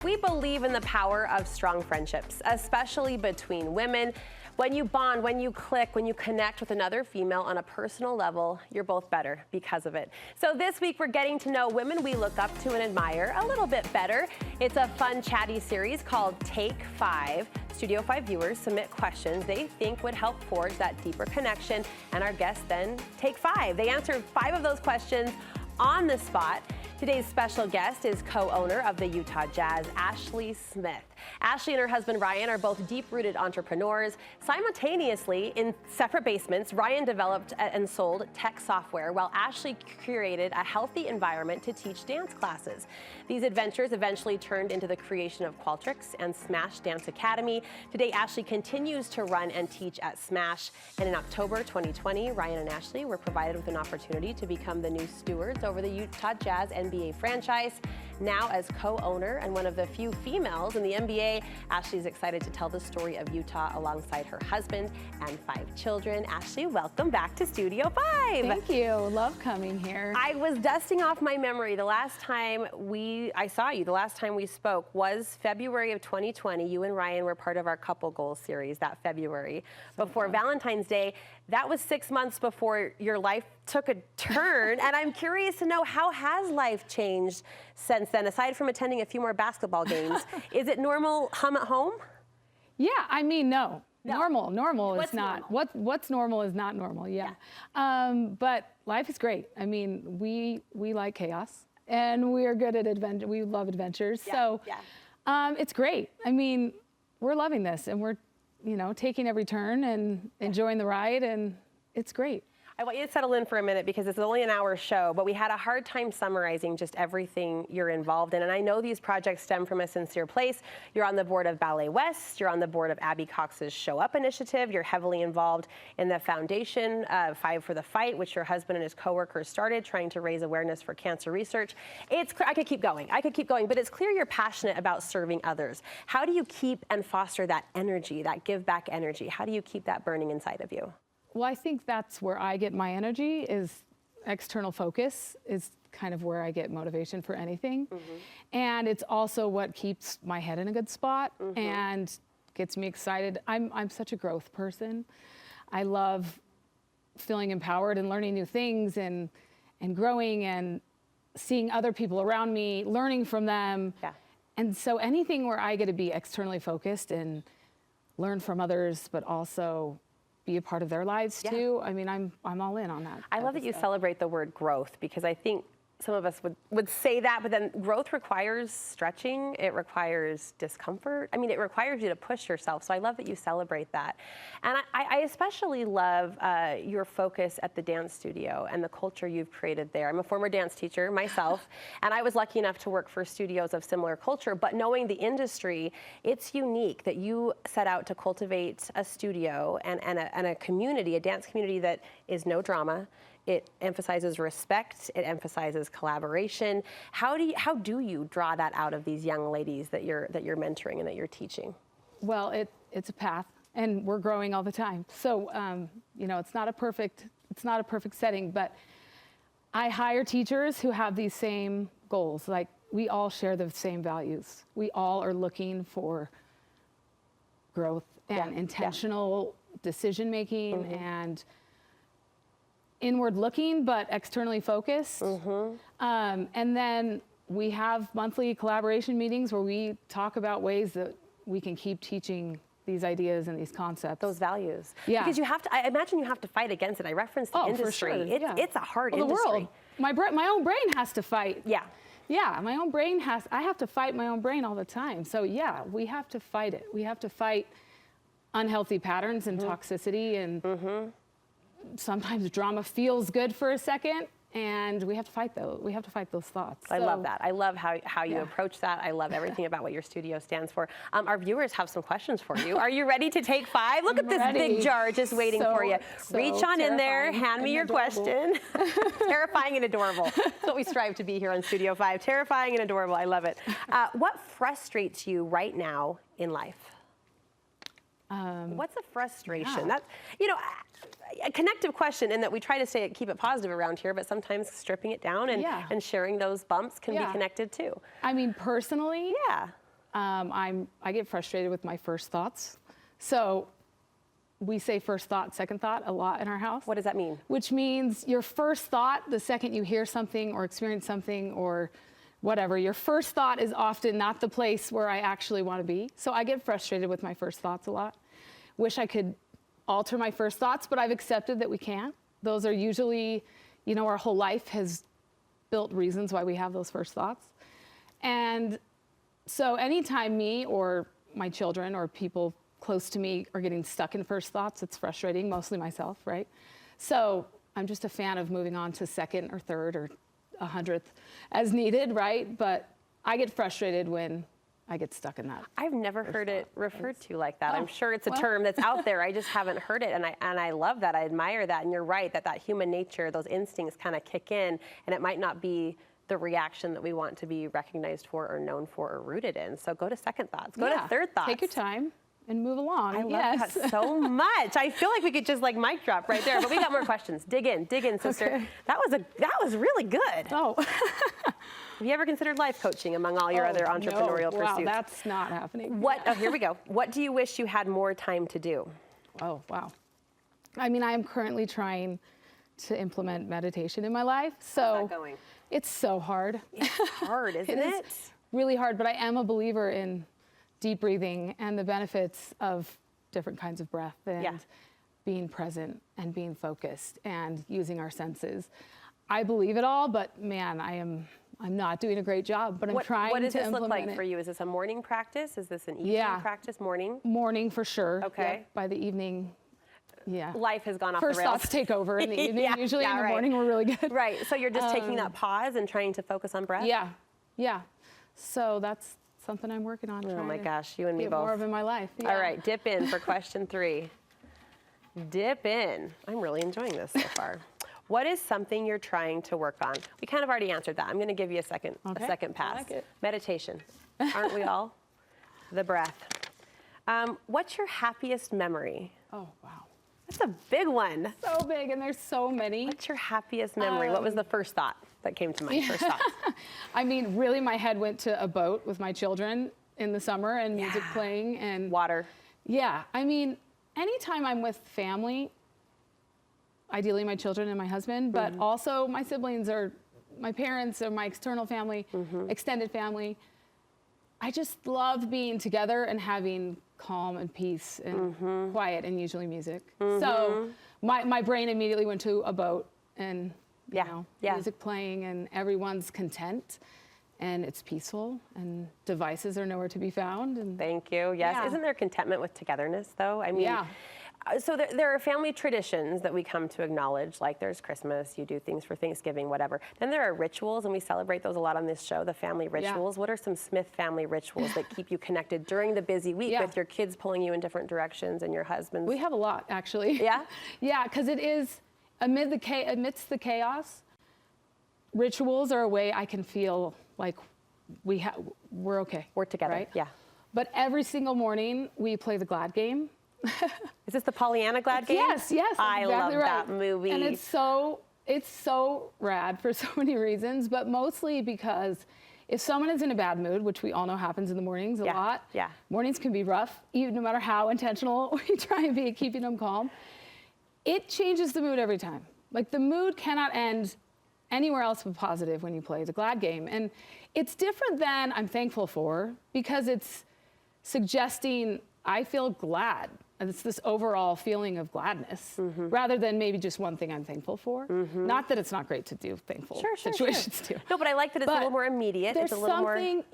We believe in the power of strong friendships, especially between women. When you bond, when you click, when you connect with another female on a personal level, you're both better because of it. So this week we're getting to know women we look up to and admire a little bit better. It's a fun, chatty series called Take 5. Studio 5 viewers submit questions they think would help forge that deeper connection, and our guests then take 5. They answer 5 of those questions on the spot. Today's special guest is co-owner of the Utah Jazz, Ashley Smith. Ashley and her husband Ryan are both deep-rooted entrepreneurs. Simultaneously, in separate basements, Ryan developed and sold tech software, while Ashley curated a healthy environment to teach dance classes. These adventures eventually turned into the creation of Qualtrics and Smash Dance Academy. Today, Ashley continues to run and teach at Smash, and in October 2020, Ryan and Ashley were provided with an opportunity to become the new stewards over the Utah Jazz NBA franchise. Now, as co-owner and one of the few females in the NBA, Ashley's excited to tell the story of Utah alongside her husband and 5 children. Ashley, welcome back to Studio 5. Thank you. Love coming here. I was dusting off my memory. The last time I saw you, the last time we spoke was February of 2020. You and Ryan were part of our Couple Goals series that February before Valentine's Day. That was 6 months before your life took a turn, and I'm curious to know, how has life changed since then, aside from attending a few more basketball games? Is it normal hum at home? Yeah, I mean, no. Normal What's is not. normal? What's normal is not normal, yeah. But life is great. I mean, we like chaos, and we are good at adventure. We love adventures, it's great. I mean, we're loving this, and we're, taking every turn and enjoying the ride, and it's great. I want you to settle in for a minute because it's only an hour show, but we had a hard time summarizing just everything you're involved in. And I know these projects stem from a sincere place. You're on the board of Ballet West. You're on the board of Abby Cox's Show Up initiative. You're heavily involved in the foundation, 5 for the Fight, which your husband and his coworkers started, trying to raise awareness for cancer research. I could keep going, but it's clear you're passionate about serving others. How do you keep and foster that energy, that give back energy? How do you keep that burning inside of you? Well, I think that's where I get my energy, is external focus is kind of where I get motivation for anything. And it's also what keeps my head in a good spot and gets me excited. I'm such a growth person. I love feeling empowered and learning new things and growing and seeing other people around me, learning from them. Yeah. And so anything where I get to be externally focused and learn from others, but also be a part of their lives too. I mean, I'm all in on that. I love that you celebrate the word growth, because I think some of us would say that, but then growth requires stretching. It requires discomfort. I mean, it requires you to push yourself. So I love that you celebrate that. And I especially love your focus at the dance studio and the culture you've created there. I'm a former dance teacher myself, and I was lucky enough to work for studios of similar culture, but knowing the industry, it's unique that you set out to cultivate a studio and a community, a dance community that is no drama. It emphasizes respect. It emphasizes collaboration. How do you draw that out of these young ladies that you're mentoring and that you're teaching? Well, it's a path, and we're growing all the time. So it's not a perfect setting, but I hire teachers who have these same goals. Like, we all share the same values. We all are looking for growth and intentional decision making and inward looking, but externally focused. And then we have monthly collaboration meetings where we talk about ways that we can keep teaching these ideas and these concepts. Those values. Yeah. Because I imagine you have to fight against it. I referenced the industry. For sure. It's a hard industry. The world. My own brain has to fight. Yeah. Yeah, I have to fight my own brain all the time. So yeah, we have to fight it. We have to fight unhealthy patterns and toxicity, and sometimes drama feels good for a second, and we have to fight those. We have to fight those thoughts. I love that. I love how you approach that. I love everything about what your studio stands for. Our viewers have some questions for you. Are you ready to take 5? Look at this big jar just waiting for you. Reach on in there. Hand me your question. Terrifying and adorable. That's what we strive to be here on Studio 5. Terrifying and adorable. I love it. What frustrates you right now in life? What's a frustration? That's, a connective question in that we try to keep it positive around here, but sometimes stripping it down and sharing those bumps can be connected too. I mean, personally, I get frustrated with my first thoughts. So we say first thought, second thought a lot in our house. What does that mean? Which means your first thought, the second you hear something or experience something or whatever, your first thought is often not the place where I actually want to be. So I get frustrated with my first thoughts a lot. Wish I could alter my first thoughts, but I've accepted that we can't. Those are usually, our whole life has built reasons why we have those first thoughts. And so anytime me or my children or people close to me are getting stuck in first thoughts, it's frustrating, mostly myself, right? So I'm just a fan of moving on to second or third or 100th as needed, right? But I get frustrated when I get stuck in that. I've never heard it referred to like that. Oh, I'm sure it's a term that's out there. I just haven't heard it, and I love that. I admire that, and you're right that human nature, those instincts kind of kick in, and it might not be the reaction that we want to be recognized for or known for or rooted in. So go to second thoughts. Go to third thoughts. Take your time and move along. I love that so much. I feel like we could just mic drop right there, but we got more questions. Dig in, sister. Okay. That was really good. Oh. Have you ever considered life coaching among all your other entrepreneurial no. pursuits? Wow, that's not happening. Oh, here we go. What do you wish you had more time to do? Oh, wow. I mean, I am currently trying to implement meditation in my life. So how's that going? It's so hard. It's hard, isn't it? It's really hard, but I am a believer in deep breathing and the benefits of different kinds of breath and being present and being focused and using our senses. I believe it all, but man, I'm not doing a great job, but I'm trying to implement it. What does this look like for you? Is this a morning practice? Is this an evening practice? Morning? Morning for sure. Okay. Yep. By the evening, life has gone off First the rails. thoughts take over in the evening. Usually in the morning we're really good. Right. So you're just taking that pause and trying to focus on breath? Yeah. So that's something I'm working on. Oh my gosh, you and me both. More of in my life. Yeah. All right, dip in for question 3. Dip in. I'm really enjoying this so far. What is something you're trying to work on? We kind of already answered that. I'm going to give you a second pass. I like it. Meditation. Aren't we all? The breath. What's your happiest memory? Oh, wow. That's a big one. So big, and there's so many. What's your happiest memory? What was the first thought that came to mind? First thought. I mean, really, my head went to a boat with my children in the summer and music playing and water. Yeah, I mean, anytime I'm with family, ideally my children and my husband, but also my siblings or my parents or my external family, extended family. I just love being together and having calm and peace and quiet and usually music. So my brain immediately went to a boat and music playing and everyone's content and it's peaceful and devices are nowhere to be found. And thank you. Yes. Yeah. Isn't there contentment with togetherness though? I mean, so there are family traditions that we come to acknowledge, like there's Christmas, you do things for Thanksgiving, whatever. Then there are rituals, and we celebrate those a lot on this show, the family rituals. What are some Smith family rituals that keep you connected during the busy week with your kids pulling you in different directions and your husband's? We have a lot, actually. Yeah? Yeah, because it is, amidst the chaos, rituals are a way I can feel like we're okay. We're together, right? Yeah. But every single morning, we play the Glad game. Is this the Pollyanna Glad game? Yes, I love that movie. And it's so rad for so many reasons, but mostly because if someone is in a bad mood, which we all know happens in the mornings a lot, mornings can be rough, even no matter how intentional we try and be at keeping them calm, it changes the mood every time. Like the mood cannot end anywhere else but positive when you play the Glad game. And it's different than I'm thankful for because it's suggesting I feel glad. And it's this overall feeling of gladness rather than maybe just one thing I'm thankful for. Not that it's not great to do thankful situations too. No, but I like that it's a little more immediate. There's it's a little something,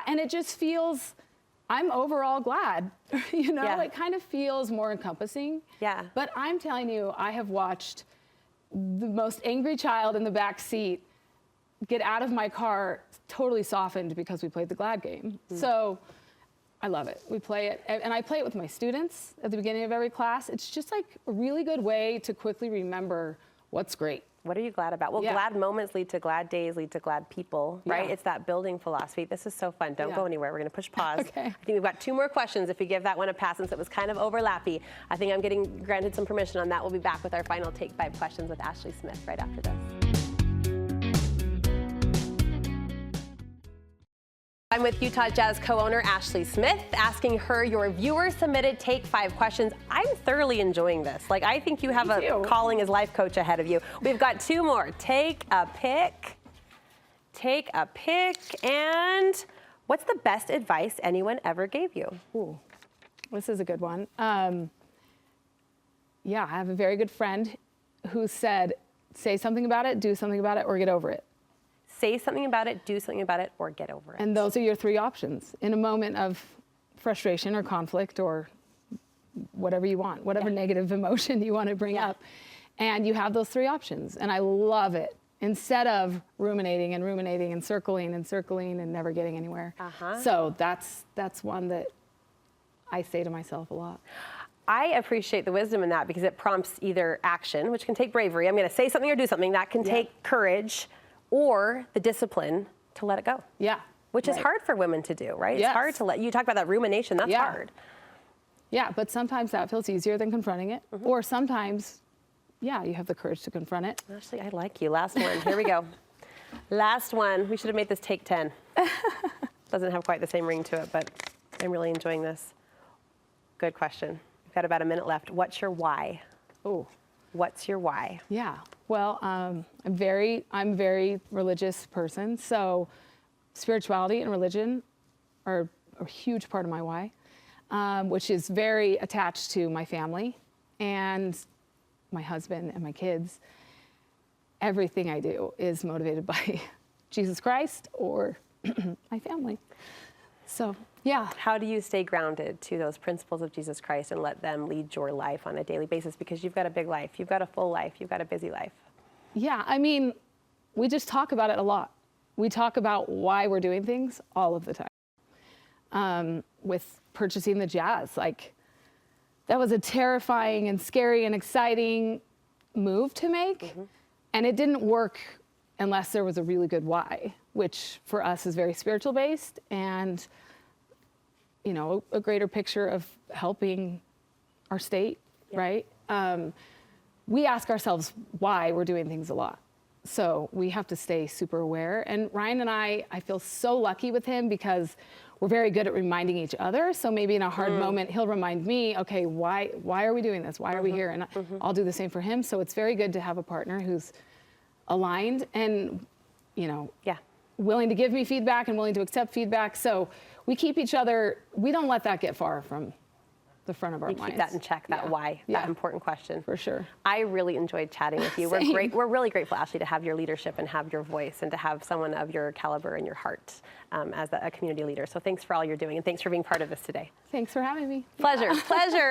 and it just feels, I'm overall glad. It kind of feels more encompassing. Yeah. But I'm telling you, I have watched the most angry child in the back seat get out of my car totally softened because we played the Glad game. So I love it. We play it, and I play it with my students at the beginning of every class. It's just like a really good way to quickly remember what's great. What are you glad about? Well, glad moments lead to glad days, lead to glad people, right? It's that building philosophy. This is so fun. Don't go anywhere. We're going to push pause. Okay. I think we've got 2 more questions if we give that one a pass since it was kind of overlappy. I think I'm getting granted some permission on that. We'll be back with our final Take 5 questions with Ashley Smith right after this. I'm with Utah Jazz co-owner Ashley Smith, asking her your viewer-submitted Take 5 questions. I'm thoroughly enjoying this. Like, I think you have a calling as life coach ahead of you. We've got 2 more. Take a pick. Take a pick. And what's the best advice anyone ever gave you? Ooh, this is a good one. Yeah, I have a very good friend who said, say something about it, do something about it, or get over it. Say something about it, do something about it, or get over it. And those are your 3 options in a moment of frustration or conflict or whatever you want, whatever negative emotion you want to bring up. And you have those 3 options. And I love it. Instead of ruminating and ruminating and circling and never getting anywhere. So that's one that I say to myself a lot. I appreciate the wisdom in that because it prompts either action, which can take bravery. I'm going to say something or do something. That can take courage, or the discipline to let it go. Yeah. Which is hard for women to do, right? It's hard to let, you talk about that rumination, that's hard. Yeah, but sometimes that feels easier than confronting it. Or sometimes, yeah, you have the courage to confront it. Actually, I like you. Last one, here we go. Last one, we should have made this take 10. Doesn't have quite the same ring to it, but I'm really enjoying this. Good question. We've got about a minute left. What's your why? Oh. What's your why? Yeah, well, I'm a very religious person, so spirituality and religion are a huge part of my why, which is very attached to my family and my husband and my kids. Everything I do is motivated by Jesus Christ or my family. So, yeah. How do you stay grounded to those principles of Jesus Christ and let them lead your life on a daily basis? Because you've got a big life, you've got a full life, you've got a busy life. Yeah, I mean, we just talk about it a lot. We talk about why we're doing things all of the time. With purchasing the Jazz, like, that was a terrifying and scary and exciting move to make. And it didn't work unless there was a really good why, which for us is very spiritual based and, you know, a greater picture of helping our state, right? We ask ourselves why we're doing things a lot. So we have to stay super aware. And Ryan and I feel so lucky with him because we're very good at reminding each other. So maybe in a hard moment, he'll remind me, okay, why are we doing this? Why are we here? And I'll do the same for him. So it's very good to have a partner who's aligned and, you know, willing to give me feedback and willing to accept feedback. So we keep each other, we don't let that get far from the front of our minds. Keep that in check, that why, that important question. For sure. I really enjoyed chatting with you. We're really grateful, Ashley, to have your leadership and have your voice and to have someone of your caliber and your heart as a community leader. So thanks for all you're doing and thanks for being part of this today. Thanks for having me. Pleasure, pleasure.